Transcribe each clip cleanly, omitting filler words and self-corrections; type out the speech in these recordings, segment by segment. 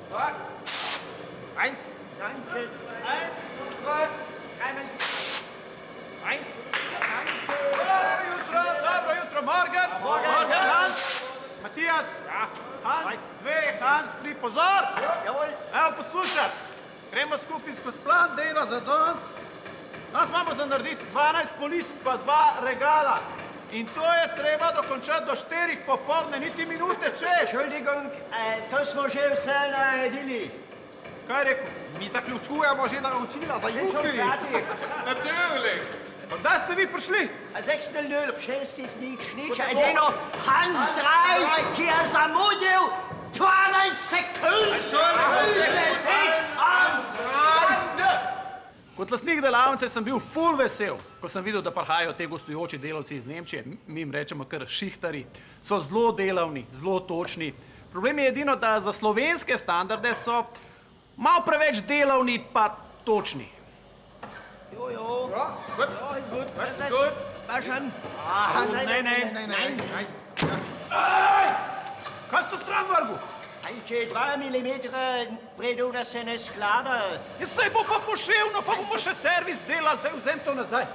Eins. Danke. Eins, zwei, dreimal. Eins. Dobro jutro, Morgan. Morgan, Hans. Matijas. Hans, dve, Hans, tri, pozor. Jawohl. Evo, poslušaj. Gremo skupaj skozi plan dela za danes. Danes imamo za narediti 12 polic pa 2 regala. In to je treba dokončati do 4 popoldne, niti minute čez. Entschuldigung, to smo že vse naredili. Kaj je rekel? Mi zaključujemo že naročila za Sind schon jutri. fertig. Natürlich. Pa kdaj ste vi prišli? 6:00, ob 6 nič, Edino, Hans 3, ki je zamudil 12 sekund. Niks, Hans. Kot lastnik delavnice sem bil ful vesel, ko sem videl, da prihajajo te gostujoči delavci iz Nemčije, mi jim rečemo kar šihtari, so zelo delavni, zelo točni. Problem je edino, da za slovenske standarde so malo preveč delavni pa točni. Jo, jo. Ja, gut. Ja, ist gut. Ist gut. War schon. Nein. Kaj si to stran vrgu? Če 2 milimetra predu, da se ne sklada. Ja, saj bo pa poševno, pa bomo še servis delali, daj vzem to nazaj.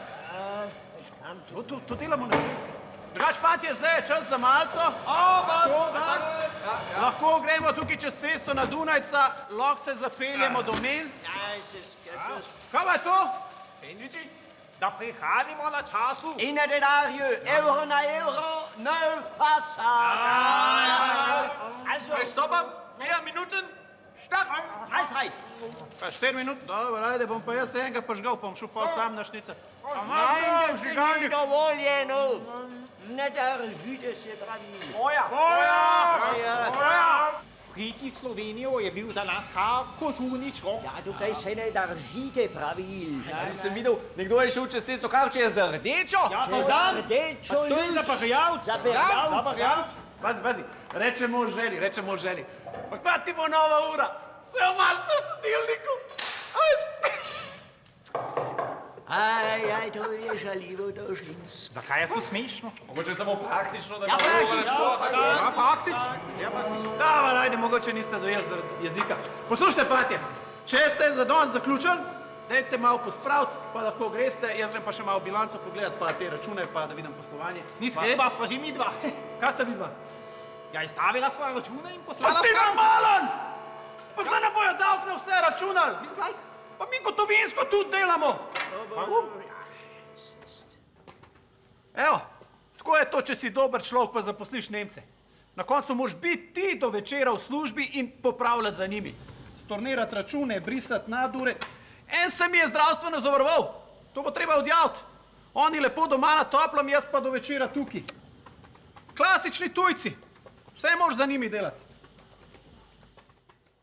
To delamo na mesti. Drugač, fantje, zdaj je čas za malco. Lahko gremo tukaj čez cesto na Dunajca, lahko se zapeljemo do Menz. Ja, es ist... Kaj pa je to? Sandwichi? Da prihranimo na času. In na denarju, euro na euro, no pasa. Also, Stoppen. 4 Minuten. Start. Halbzeit. Pa 4 minut, dobro, ajde, bom pa jaz enega požgal, pa bom šel pa sam na šnice. Nein, das ist dovoljeno. Ne držite se pravil. Priti v Slovenijo je bil za nas kar kulturni šok. Ja, tukaj se ne držite pravil. Sem videl, nekdo je šel čez cesto kar čez rdečo. Rdečo To je za pahajavc. Pazi, rečemo o želji. Pa kva ti bo nova ura? Se omaš na štedilniku. Aj, to je žaljivo, to žins. Zakaj je to smešno? Mogoče samo praktično, da Ja, praktično. Ja, praktično. Dobro, ajde, mogoče niste dojeli zaradi jezika. Poslušajte, fantje, če ste za danes zaključili, dajte malo pospraviti, pa lahko greste, jaz grem pa še malo bilanco pogledati, pa te račune, pa da vidim poslovanje. Ni treba, sva že mi dva. Kaj sta vidva? Ja, izstavila sva račune in Pa poslala ste sva. normalen! Pa zdaj nam bojo davk na vse računali. Izglej. Pa mi gotovinsko tudi delamo. Evo, tako je to, če si dober človek, pa zaposliš Nemce. Na koncu moraš biti ti do večera v službi in popravljati za njimi. Stornirati račune, brisati nadure. En se mi je zdravstveno zavaroval. To bo treba odjaviti. Oni lepo doma na toplem, jaz pa do večera tukaj. Klasični tujci. Vse moraš za njimi delati.